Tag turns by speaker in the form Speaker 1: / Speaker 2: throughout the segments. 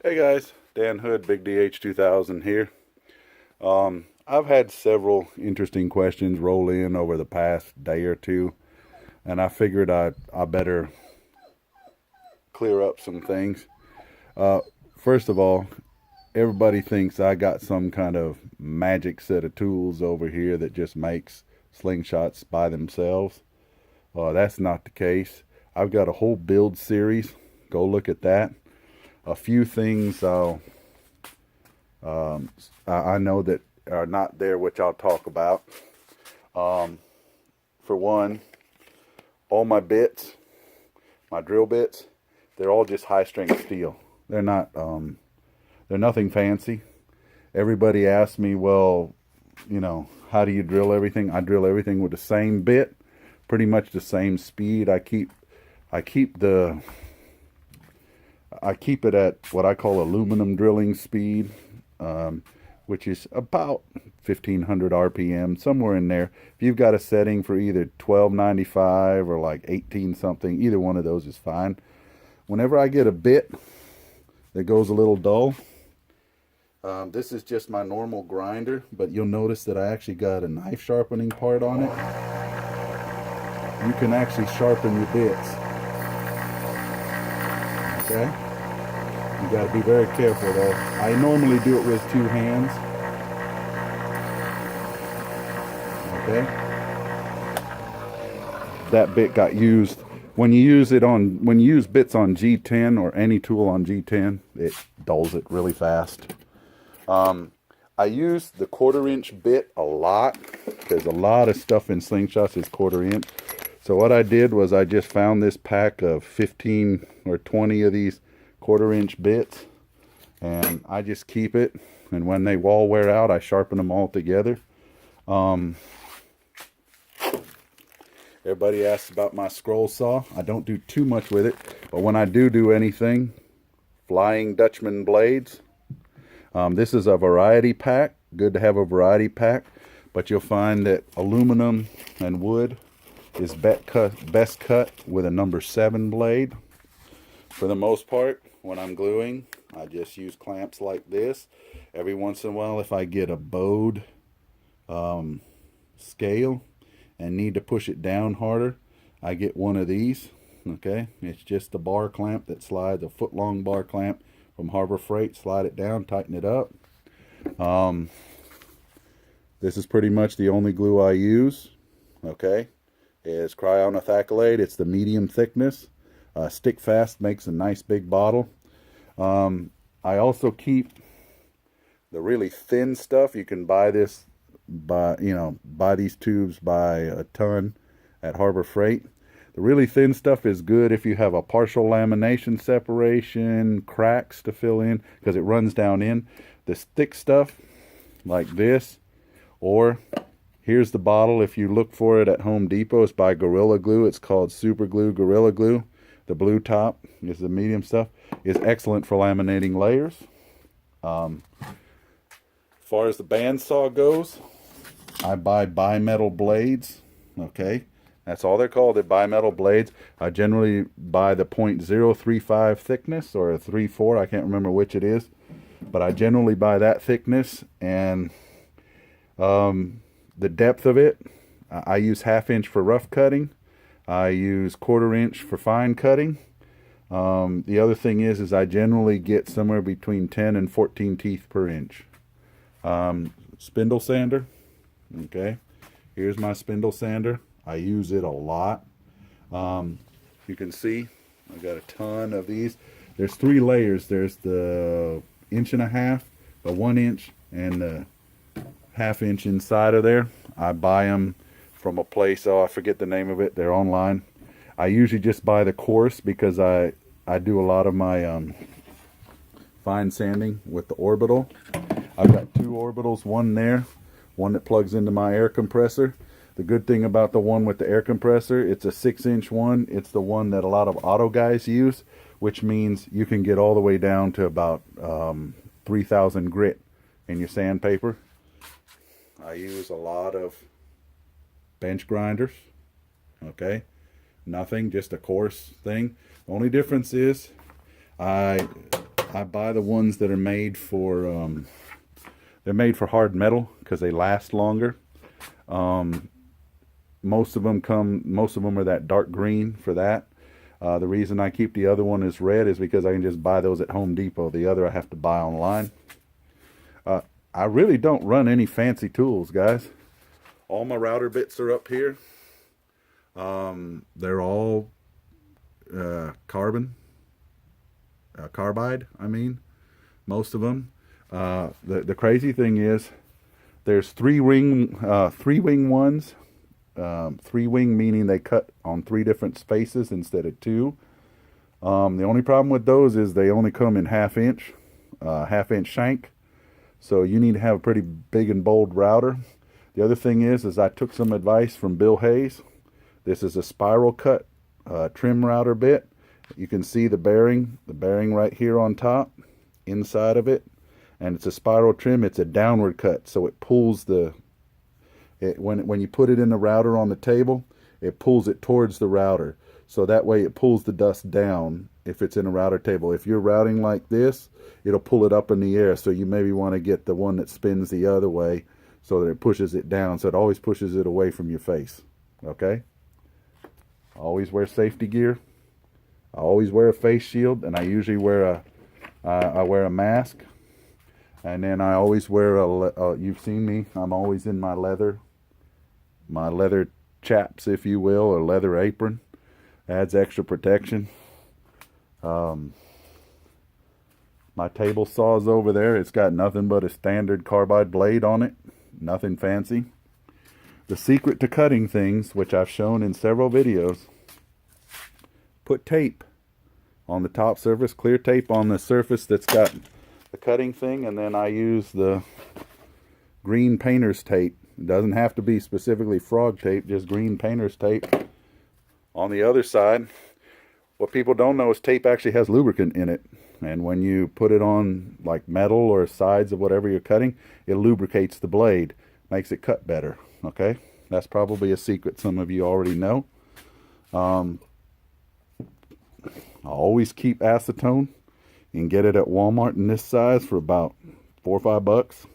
Speaker 1: Hey guys, Dan Hood, Big DH 2000 here. I've had several interesting questions roll in over the past day or two, and I figured I better clear up some things. Uh, First of all, everybody thinks I got some kind of magic set of tools over here that just makes slingshots by themselves. That's not the case. I've got a whole build series. Go look at that. A few things I know that are not there, which I'll talk about. For one, all my bits, my drill bits, they're all just high strength steel. They're nothing fancy. Everybody asks me, well, how do you drill everything? I drill everything with the same bit, pretty much the same speed. I keep it at what I call aluminum drilling speed, which is about 1500 RPM, somewhere in there. If you've got a setting for either 1295 or like 18 something, either one of those is fine. Whenever I get a bit that goes a little dull, this is just my normal grinder, but you'll notice that I actually got a knife sharpening part on it. You can actually sharpen your bits. Okay? You got to be very careful though. I normally do it with two hands. Okay? That bit got used. When you use bits on G10 or any tool on G10, it dulls it really fast. I use the 1/4 inch bit a lot because a lot of stuff in slingshots is 1/4 inch. So what I did was I just found this pack of 15 or 20 of these 1/4 inch bits, and I just keep it, and when they all wear out I sharpen them all together. Everybody asks about my scroll saw. I don't do too much with it, but when I do anything, Flying Dutchman blades. This is a variety pack. Good to have a variety pack, but you'll find that aluminum and wood is best cut with a number 7 blade. For the most part, when I'm gluing, I just use clamps like this. Every once in a while, if I get a bowed scale and need to push it down harder, I get one of these. Okay, it's just a bar clamp that slides, a foot long bar clamp from Harbor Freight. Slide it down, tighten it up. This is pretty much the only glue I use. Okay, it's cryonethacrylate. It's the medium thickness. Stick fast, makes a nice big bottle. I also keep the really thin stuff. You can buy this buy these tubes by a ton at Harbor Freight. The really thin stuff is good if you have a partial lamination separation, cracks to fill in, because it runs down in. This thick stuff, like this, or here's the bottle. If you look for it at Home Depot, it's by Gorilla Glue. It's called Super Glue Gorilla Glue. The blue top is the medium stuff. It's excellent for laminating layers. As far as the bandsaw goes, I buy bimetal blades. Okay, that's all they're called. They're bimetal blades. I generally buy the .035 thickness or a 3/4. I can't remember which it is, but I generally buy that thickness. And the depth of it, I use 1/2 inch for rough cutting. I use 1/4 inch for fine cutting. The other thing is I generally get somewhere between 10 and 14 teeth per inch. Spindle sander. Okay, here's my spindle sander. I use it a lot. You can see I got a ton of these. There's 3 layers. There's the 1.5 inch, the 1 inch, and the 1/2 inch inside of there. I buy them from a place, I forget the name of it. They're online. I usually just buy the coarse because I do a lot of my fine sanding with the orbital. I've got 2 orbitals, one there, one that plugs into my air compressor. The good thing about the one with the air compressor, it's a 6-inch one. It's the one that a lot of auto guys use, which means you can get all the way down to about 3,000 grit in your sandpaper. I use a lot of bench grinders. Okay, nothing, just a coarse thing. The only difference is I I buy the ones that are made for they're made for hard metal because they last longer. Most of them are that dark green for that. The reason I keep the other one as red is because I can just buy those at Home Depot. The other I have to buy online. I really don't run any fancy tools, guys. All my router bits are up here. They're all carbide, I mean, most of them. The crazy thing is there's three wing ones. Three wing meaning they cut on 3 different spaces instead of 2. The only problem with those is they only come in half-inch shank. So you need to have a pretty big and bold router. The other thing is I took some advice from Bill Hayes. This is a spiral cut trim router bit. You can see the bearing right here on top, inside of it. And it's a spiral trim. It's a downward cut, so it pulls when you put it in the router on the table, it pulls it towards the router. So that way it pulls the dust down if it's in a router table. If you're routing like this, it'll pull it up in the air. So you maybe want to get the one that spins the other way so that it pushes it down. So it always pushes it away from your face. Okay? Always wear safety gear. I always wear a face shield, and I usually wear a mask. And then I always wear you've seen me, I'm always in my leather chaps, if you will, or leather apron. Adds extra protection. My table saw's over there. It's got nothing but a standard carbide blade on it. Nothing fancy. The secret to cutting things, which I've shown in several videos, put tape on the top surface, clear tape on the surface that's got the cutting thing, and then I use the green painter's tape. It doesn't have to be specifically frog tape, just green painter's tape. On the other side, what people don't know is tape actually has lubricant in it. And when you put it on like metal or sides of whatever you're cutting, it lubricates the blade, makes it cut better. Okay? That's probably a secret some of you already know. I always keep acetone. You can get it at Walmart in this size for about $4 or $5.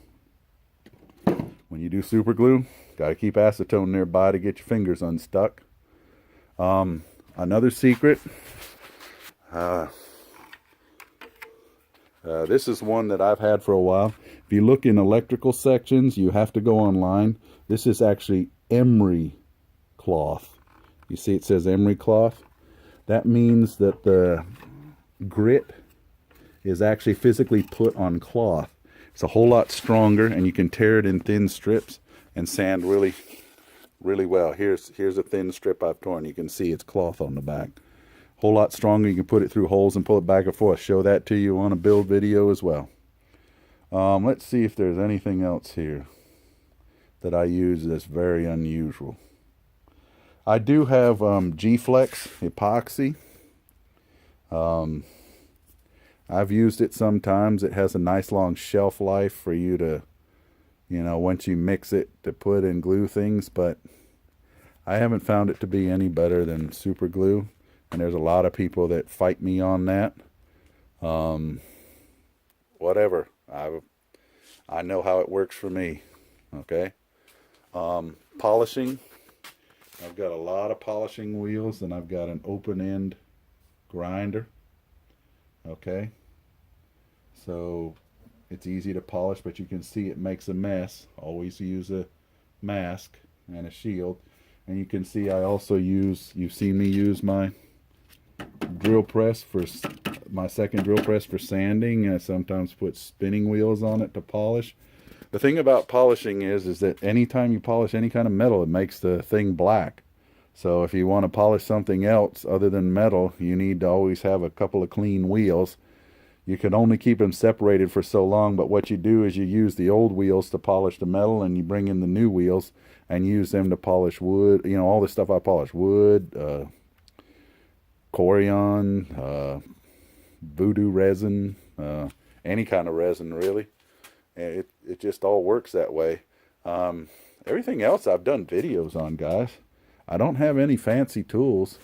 Speaker 1: When you do super glue, got to keep acetone nearby to get your fingers unstuck. Another secret, this is one that I've had for a while. If you look in electrical sections, you have to go online. This is actually emery cloth. You see it says emery cloth? That means that the grit is actually physically put on cloth. It's a whole lot stronger, and you can tear it in thin strips and sand really, really well. Here's a thin strip I've torn. You can see it's cloth on the back. Whole lot stronger. You can put it through holes and pull it back and forth. Show that to you on a build video as well. Let's see if there's anything else here that I use that's very unusual. I do have G-Flex epoxy. I've used it sometimes. It has a nice long shelf life for you to, once you mix it, to put and glue things, but I haven't found it to be any better than super glue, and there's a lot of people that fight me on that. Whatever. I know how it works for me. Okay. Polishing. I've got a lot of polishing wheels, and I've got an open end grinder. Okay, so it's easy to polish, but you can see it makes a mess. Always use a mask and a shield. And you can see I also you've seen me use my drill press for my second drill press for sanding. I sometimes put spinning wheels on it to polish. The thing about polishing is that anytime you polish any kind of metal, it makes the thing black. So if you want to polish something else other than metal, you need to always have a couple of clean wheels. You can only keep them separated for so long, but what you do is you use the old wheels to polish the metal, and you bring in the new wheels and use them to polish wood. All the stuff I polish: wood, Corian, voodoo resin, any kind of resin really. It just all works that way. Everything else I've done videos on, guys. I don't have any fancy tools.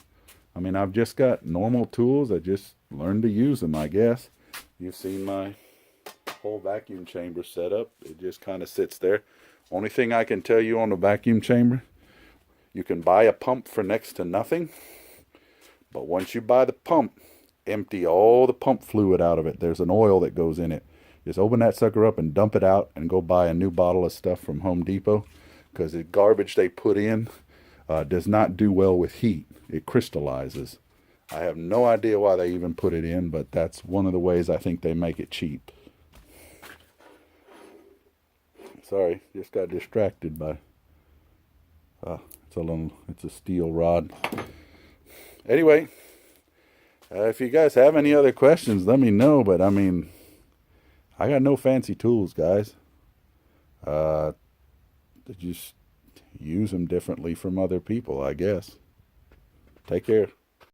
Speaker 1: I mean, I've just got normal tools. I just learned to use them, I guess. You've seen my whole vacuum chamber setup. It just kind of sits there. Only thing I can tell you on the vacuum chamber, you can buy a pump for next to nothing. But once you buy the pump, empty all the pump fluid out of it. There's an oil that goes in it. Just open that sucker up and dump it out and go buy a new bottle of stuff from Home Depot, because the garbage they put in does not do well with heat. It crystallizes. I have no idea why they even put it in, but that's one of the ways I think they make it cheap. Sorry, just got distracted by it's a steel rod. Anyway, if you guys have any other questions, let me know. But I mean, I got no fancy tools, guys. Just use them differently from other people, I guess. Take care.